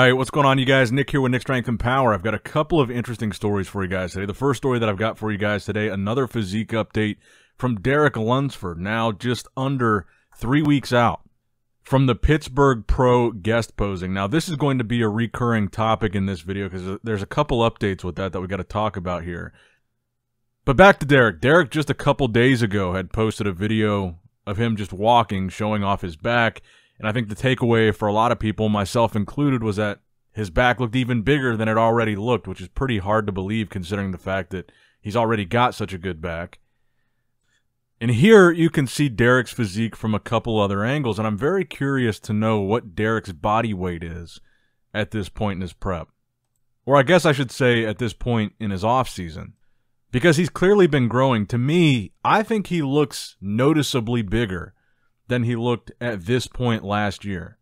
Alright, what's going on, you guys? Nick here with Nick Strength and Power. I've got a couple of interesting stories for you guys today. The first story that I've got for you guys today, another physique update from Derek Lunsford, now just under 3 weeks out from the Pittsburgh Pro guest posing. Now, this is going to be a recurring topic in this video because there's a couple updates with that we got to talk about here. But back to Derek. Derek just a couple days ago had posted a video of him just walking, showing off his back. And I think the takeaway for a lot of people, myself included, was that his back looked even bigger than it already looked, which is pretty hard to believe considering the fact that he's already got such a good back. And here you can see Derek's physique from a couple other angles, and I'm very curious to know what Derek's body weight is at this point in his prep. Or I guess I should say at this point in his off-season. Because he's clearly been growing. To me, I think he looks noticeably bigger than he looked at this point last year.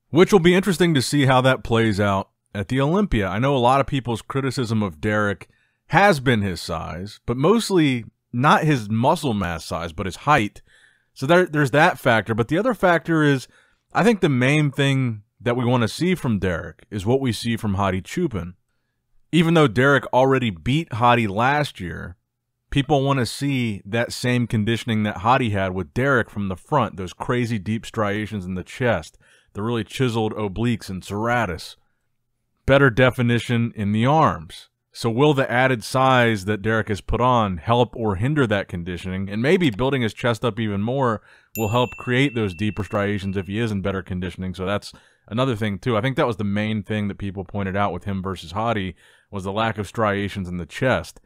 Which will be interesting to see how that plays out at the Olympia. I know a lot of people's criticism of Derek has been his size, but mostly not his muscle mass size, but his height. So there's that factor. But the other factor is, I think the main thing that we want to see from Derek is what we see from Hadi Choopan. Even though Derek already beat Hadi last year, people want to see that same conditioning that Hadi had with Derek from the front, those crazy deep striations in the chest, the really chiseled obliques and serratus. Better definition in the arms. So will the added size that Derek has put on help or hinder that conditioning? And maybe building his chest up even more will help create those deeper striations if he is in better conditioning. So that's another thing too. I think that was the main thing that people pointed out with him versus Hadi was the lack of striations in the chest.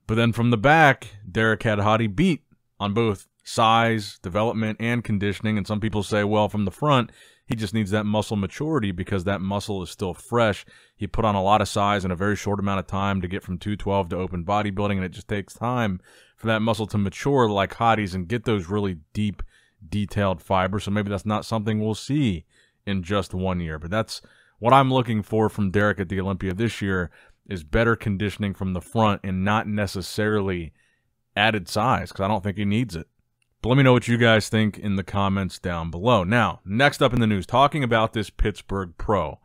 But then from the back, Derek had Hadi beat on both size, development, and conditioning. And some people say, well, from the front, he just needs that muscle maturity because that muscle is still fresh. He put on a lot of size in a very short amount of time to get from 212 to open bodybuilding, and it just takes time for that muscle to mature like Hadi's and get those really deep, detailed fibers. So maybe that's not something we'll see in just 1 year. But that's what I'm looking for from Derek at the Olympia this year, is better conditioning from the front and not necessarily added size, because I don't think he needs it. But let me know what you guys think in the comments down below. Now, next up in the news, talking about this Pittsburgh Pro,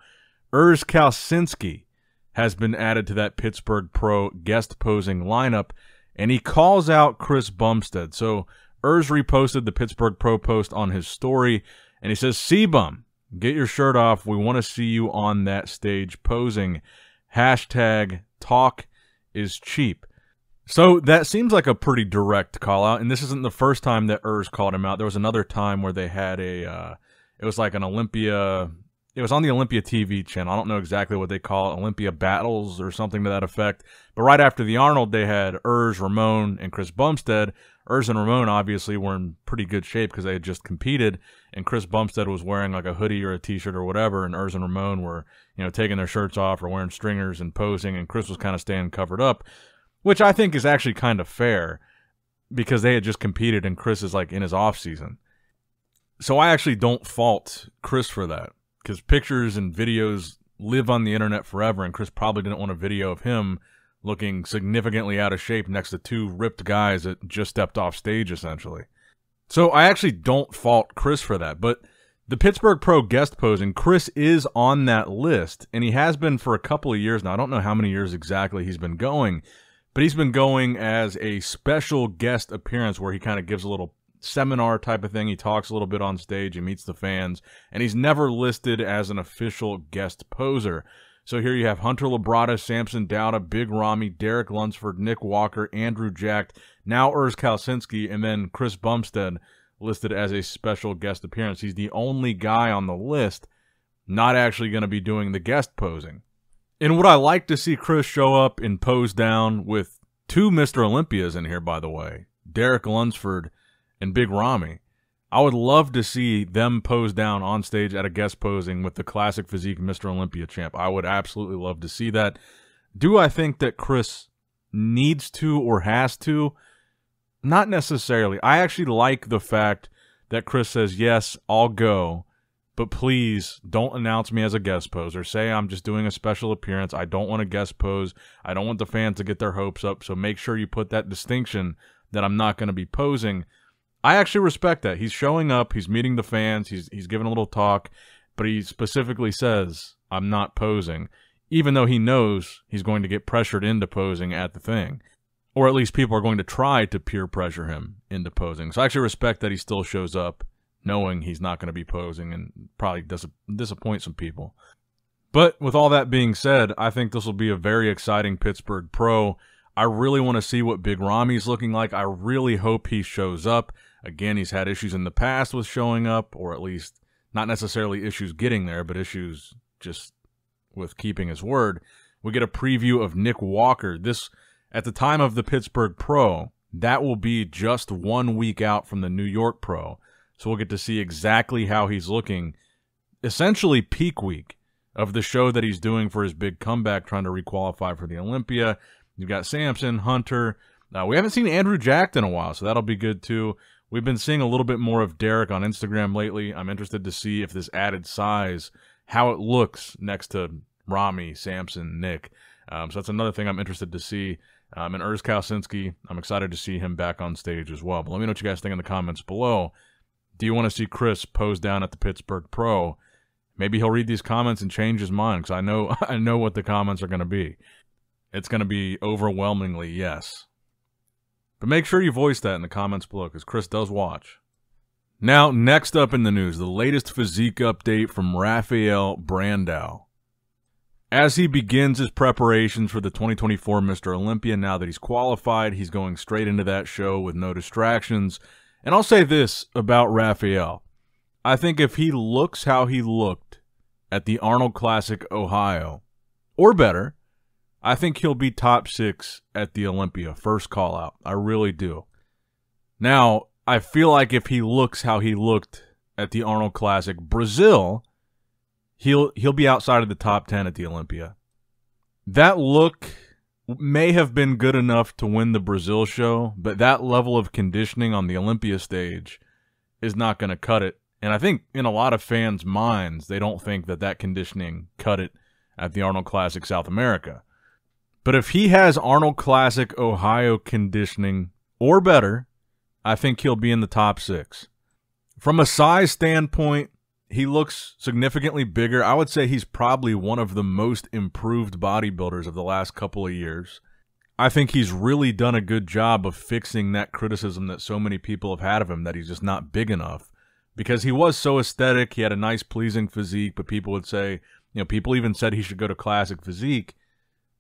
Urs Calls has been added to that Pittsburgh Pro guest posing lineup, and he calls out Chris Bumstead. So Urs reposted the Pittsburgh Pro post on his story, and he says, CBum, get your shirt off. We want to see you on that stage posing. Hashtag talk is cheap. So that seems like a pretty direct call out, and this isn't the first time that Urs called him out. There was another time where they had a, it was like an Olympia, it was on the Olympia TV channel. I don't know exactly what they call it, Olympia Battles or something to that effect. But right after the Arnold, they had Urs, Ramon, and Chris Bumstead. Urs and Ramon obviously were in pretty good shape because they had just competed, and Chris Bumstead was wearing like a hoodie or a t-shirt or whatever, and Urs and Ramon were, you know, taking their shirts off or wearing stringers and posing, and Chris was kind of staying covered up, which I think is actually kind of fair because they had just competed and Chris is like in his off season. So I actually don't fault Chris for that, because pictures and videos live on the internet forever, and Chris probably didn't want a video of him looking significantly out of shape next to two ripped guys that just stepped off stage, essentially. So I actually don't fault Chris for that. But the Pittsburgh Pro guest posing, Chris is on that list, and he has been for a couple of years now. I don't know how many years exactly he's been going, but he's been going as a special guest appearance where he kind of gives a little seminar type of thing. He talks a little bit on stage, he meets the fans, and he's never listed as an official guest poser. So here you have Hunter Labrada, Samson Dowda, Big Ramy, Derek Lunsford, Nick Walker, Andrew Jack, now Urs Calls, and then Chris Bumstead listed as a special guest appearance. He's the only guy on the list not actually going to be doing the guest posing. And would I like to see Chris show up and pose down with two Mr. Olympias in here, by the way, Derek Lunsford and Big Ramy. I would love to see them pose down on stage at a guest posing with the classic physique Mr. Olympia champ. I would absolutely love to see that. Do I think that Chris needs to or has to? Not necessarily. I actually like the fact that Chris says, yes, I'll go, but please don't announce me as a guest poser. Say I'm just doing a special appearance. I don't want to guest pose. I don't want the fans to get their hopes up, so make sure you put that distinction that I'm not going to be posing. I actually respect that. He's showing up, he's meeting the fans, he's giving a little talk, but he specifically says, I'm not posing, even though he knows he's going to get pressured into posing at the thing. Or at least people are going to try to peer pressure him into posing. So I actually respect that he still shows up knowing he's not going to be posing, and probably disappoint some people. But with all that being said, I think this will be a very exciting Pittsburgh Pro. I really want to see what Big Rami's looking like. I really hope he shows up. Again, he's had issues in the past with showing up, or at least not necessarily issues getting there, but issues just with keeping his word. We get a preview of Nick Walker. This, at the time of the Pittsburgh Pro, that will be just 1 week out from the New York Pro. So we'll get to see exactly how he's looking, essentially peak week of the show that he's doing for his big comeback, trying to requalify for the Olympia. You've got Samson, Hunter. We haven't seen Andrew Jacked in a while, so that'll be good too. We've been seeing a little bit more of Derek on Instagram lately. I'm interested to see if this added size, how it looks next to Rami, Samson, Nick. So that's another thing I'm interested to see. And Urs Calls Out CBum, I'm excited to see him back on stage as well. But let me know what you guys think in the comments below. Do you want to see Chris pose down at the Pittsburgh Pro? Maybe he'll read these comments and change his mind, because I know what the comments are going to be. It's going to be overwhelmingly yes. But make sure you voice that in the comments below, because Chris does watch. Now, next up in the news, the latest physique update from Rafael Brandao. As he begins his preparations for the 2024 Mr. Olympia, now that he's qualified, he's going straight into that show with no distractions. And I'll say this about Rafael. I think if he looks how he looked at the Arnold Classic Ohio, or better, I think he'll be top 6 at the Olympia, first call out. I really do. Now, I feel like if he looks how he looked at the Arnold Classic Brazil, he'll be outside of the top 10 at the Olympia. That look may have been good enough to win the Brazil show, but that level of conditioning on the Olympia stage is not going to cut it. And I think in a lot of fans' minds, they don't think that that conditioning cut it at the Arnold Classic South America. But if he has Arnold Classic Ohio conditioning, or better, I think he'll be in the top 6. From a size standpoint, he looks significantly bigger. I would say he's probably one of the most improved bodybuilders of the last couple of years. I think he's really done a good job of fixing that criticism that so many people have had of him, that he's just not big enough. Because he was so aesthetic, he had a nice, pleasing physique, but people would say, you know, people even said he should go to classic physique.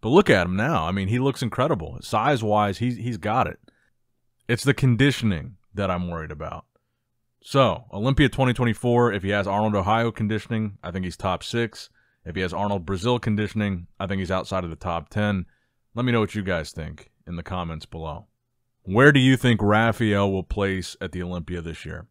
But look at him now. I mean, he looks incredible. Size-wise, he's got it. It's the conditioning that I'm worried about. So, Olympia 2024, if he has Arnold Ohio conditioning, I think he's top 6. If he has Arnold Brazil conditioning, I think he's outside of the top 10. Let me know what you guys think in the comments below. Where do you think Rafael will place at the Olympia this year?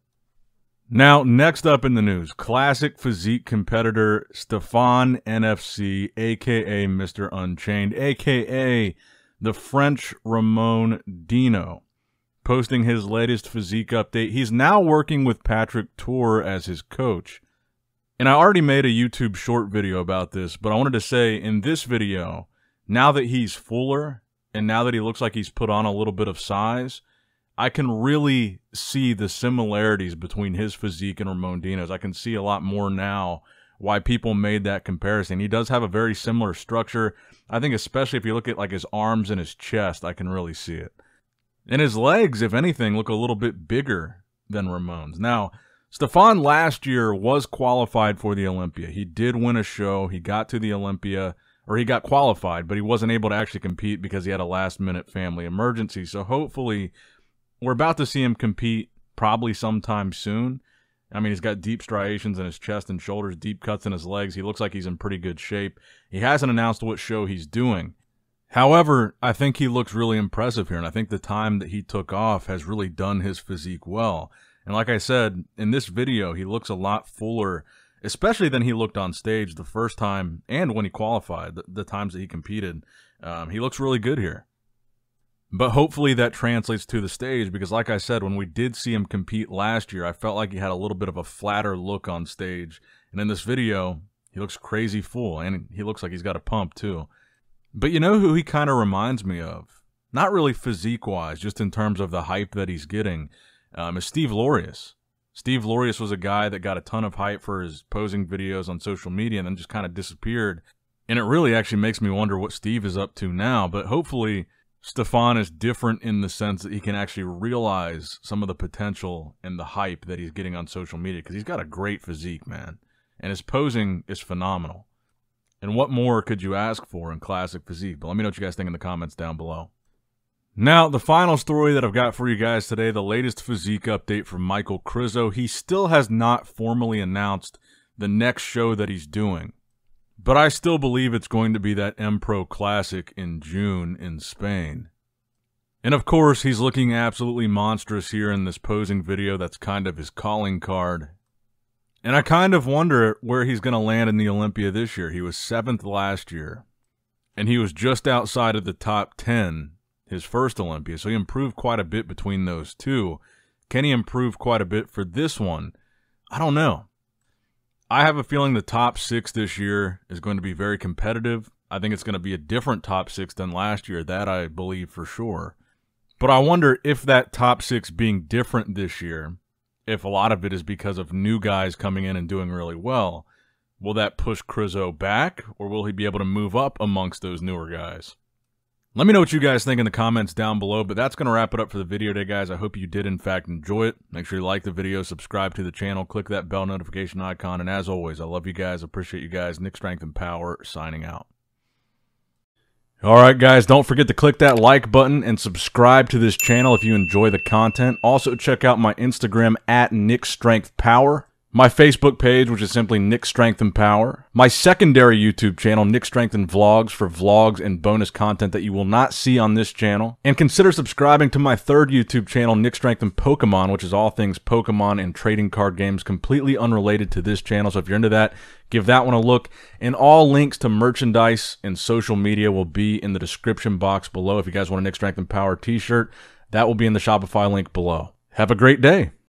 Now, next up in the news, classic physique competitor Stefan NFC, a.k.a. Mr. Unchained, a.k.a. the French Ramon Dino, posting his latest physique update. He's now working with Patrick Tour as his coach. And I already made a YouTube short video about this, but I wanted to say in this video, now that he's fuller and now that he looks like he's put on a little bit of size, I can really see the similarities between his physique and Ramon Dino's. I can see a lot more now why people made that comparison. He does have a very similar structure. I think especially if you look at like his arms and his chest, I can really see it. And his legs, if anything, look a little bit bigger than Ramon's. Now, Stefan last year was qualified for the Olympia. He did win a show. He got to the Olympia, or he got qualified, but he wasn't able to actually compete because he had a last-minute family emergency. So hopefully we're about to see him compete probably sometime soon. I mean, he's got deep striations in his chest and shoulders, deep cuts in his legs. He looks like he's in pretty good shape. He hasn't announced what show he's doing. However, I think he looks really impressive here, and I think the time that he took off has really done his physique well. And like I said, in this video, he looks a lot fuller, especially than he looked on stage the first time and when he qualified, the times that he competed. He looks really good here. But hopefully that translates to the stage, because like I said, when we did see him compete last year, I felt like he had a little bit of a flatter look on stage. And in this video, he looks crazy full, and he looks like he's got a pump too. But you know who he kind of reminds me of? Not really physique-wise, just in terms of the hype that he's getting, is Steve Lorius. Steve Lorius was a guy that got a ton of hype for his posing videos on social media and then just kind of disappeared. And it really actually makes me wonder what Steve is up to now. But hopefully Stefan is different in the sense that he can actually realize some of the potential and the hype that he's getting on social media, because he's got a great physique, man. And his posing is phenomenal. And what more could you ask for in classic physique? But let me know what you guys think in the comments down below. Now, the final story that I've got for you guys today, the latest physique update from Michal Krizo. He still has not formally announced the next show that he's doing, but I still believe it's going to be that M-Pro Classic in June in Spain. And of course, he's looking absolutely monstrous here in this posing video. That's kind of his calling card. And I kind of wonder where he's going to land in the Olympia this year. He was 7th last year, and he was just outside of the top 10 his first Olympia, so he improved quite a bit between those two. Can he improve quite a bit for this one? I don't know. I have a feeling the top 6 this year is going to be very competitive. I think it's going to be a different top 6 than last year, that I believe for sure. But I wonder if that top 6 being different this year, if a lot of it is because of new guys coming in and doing really well, will that push Krizo back, or will he be able to move up amongst those newer guys? Let me know what you guys think in the comments down below, but that's going to wrap it up for the video today, guys. I hope you did, in fact, enjoy it. Make sure you like the video, subscribe to the channel, click that bell notification icon, and as always, I love you guys, appreciate you guys. Nick Strength and Power, signing out. All right, guys, don't forget to click that like button and subscribe to this channel if you enjoy the content. Also, check out my Instagram at NICKS&P. My Facebook page, which is simply Nick Strength and Power. My secondary YouTube channel, Nick Strength and Vlogs, for vlogs and bonus content that you will not see on this channel. And consider subscribing to my third YouTube channel, Nick Strength and Pokemon, which is all things Pokemon and trading card games, completely unrelated to this channel. So if you're into that, give that one a look. And all links to merchandise and social media will be in the description box below. If you guys want a Nick Strength and Power t-shirt, that will be in the Shopify link below. Have a great day.